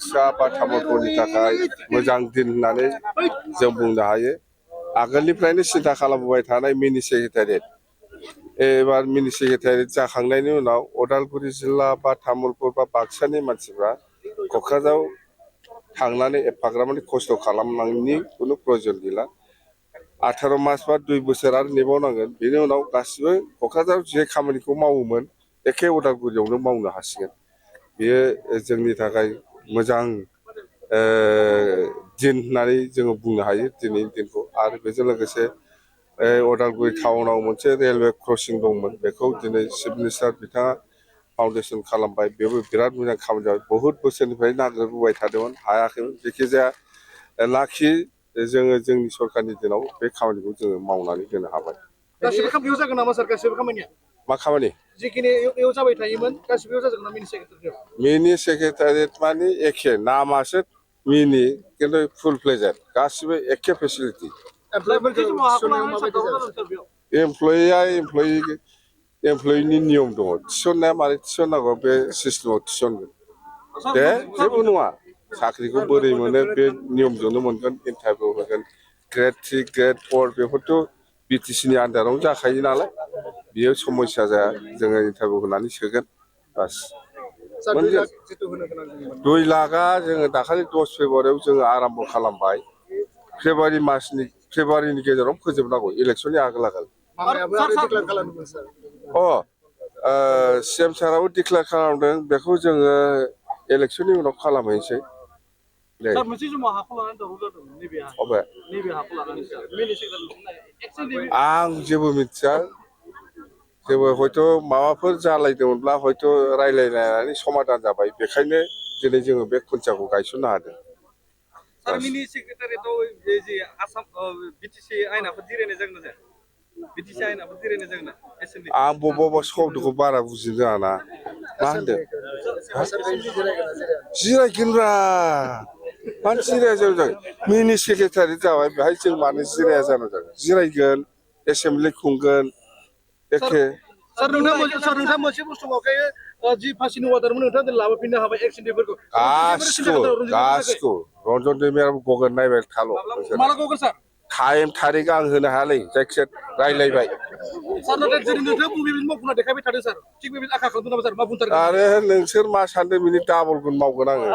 सिख्ला बा तामुलपुरनि थाखाय मोजां दिन होननानै जों बुंनो हायो। आगोलनिफ्रायनो सिन्था खालामबोबाय थानाय मिनि सेक्रेटारियेट एबार मिनि सेक्रेटारियेट जाखांनायनि उनाव उदालगुरि जिल्ला बा तामुलपुर बा बाक्सानि मानसिफ्रा क'क्राझाराव थांनानै एफाग्राबमानि खस्थ' खालामनायनि खुनु प्रयजन गैला। 18 मास बा 2 बोसोर आरो नेबावनांगोन। बेनि उनाव गासिबो क'क्राझाराव जे खामानिखौ मावोमोन एखे उदालगुरियावनो मावनो हासिगोन। बेयो जोंनि थाखाय मोजां दिन होननानै जोङो बुंनो हायो दिनैनि दिनखौ। आरो बेजों लोगोसे उदालगुरि टाउनाव मोनसे रेलवे क्रसिं दंमोन, बेखौ दिनै चिफ मिनिस्टार बिथाङा फाउन्डेसन खालामबाय। बेबो बिराद मोजां खामानि जाबाय। बहुद बोसोरनिफ्राय नागिरबोबाय थादोंमोन, हायाखैमोन। जेखिजाया लाखि जोङो जोंनि सरकारनि दिनाव बे खामानिखौ जोङो मावनानै होनो हाबाय। गासिबो खामानियाव जागोन नामा सार? गासिबो खामानिया मा खामानि? जिखिनि एव जाबाय थायोमोन गासिबो जाजोबगोन ना मिनि सेक्रेटारियाव? मिनि सेक्रेटारियेट माने एखे नामासो मिनि, खिन्थु फुल फ्लेजेड गासिबो एखे फेसिलिटि। एमप्लयिनि नियम दङ, थिसननाया मारै थिसननांगौ बे सिस्टेमाव थिसनगोन। दे जेबो नङा, साख्रिखौ बोरै मोनो बे नियमजोंनो मोनगोन। इन्टारभिउ होगोन, ग्रेड 3 ग्रेड 4 बेफोरथ' बिटिसिनि आन्दारावनो जाखायो नालाय, बियो समस्या जाया। जोङो इन्टारभिउ होनानै सोगोन, बास मोनगोन। 2 लाखआ जोङो दाखालि 10 फेब्रुवारियाव जोङो आराम्भ खालामबाय। फेब्रुवारिनि गेजेराव फोजोबनांगौ, इलेक्सननि आगोल आगोल। CM साराबो डिक्लेयार खालामदों, बेखौ जोङो इलेक्सननि उनाव खालामहैनोसै। आं जेबो मिथिया, जेबो हयथ' माबाफोर जालायदोंमोनब्ला हयथ' रायलायलायनानै समाधान जाबाय, बेखायनो दिनै जोङो बे खुन्थियाखौ गायसननो हादों। मिनि सेक्रेटारियेटआव जे आसाम बिटिसि आयेनाफोर जिरायनाय जागोन ना जाया? बिटिसि आयेनाफोर जिरायनाय जागोन ना? आं बबेबा शब्दखौ बारा बुजिनो रोङा ना। मा होनदों? जिरायगोनब्रा, मानो जिराया जानो? मिनि सेक्रेटारियेट जाबाय, बेहाय जों मानो जिराया जानो जागोन? जिरायगोन, एसेमब्लि खुंगोन, एखे। सार नोंथाङा मोनसे बुस्थु मावखायो, जि फासिनि अर्डारमोन नोंथाङा लाबोफिननो हाबाय एक्सिडेन्टफोरखौ। गासिखौ रन्जन दैमारियाबो गगोन, नायबाय थाल'। माला गगोन सार? टाइम थारिख आं होनो हायालै, जायखिजाया रायलायबाय। सार नाथाय जेरै नोंथाङा बबेबायदि मावफुंना देखायबाय थादों सार, थिग बेबायदि आखा खालामदों नामा सार? मा बुंथारगोन? आरो नोंसोर मा सानदों, बिनि डाबलखौनो मावगोन आङो।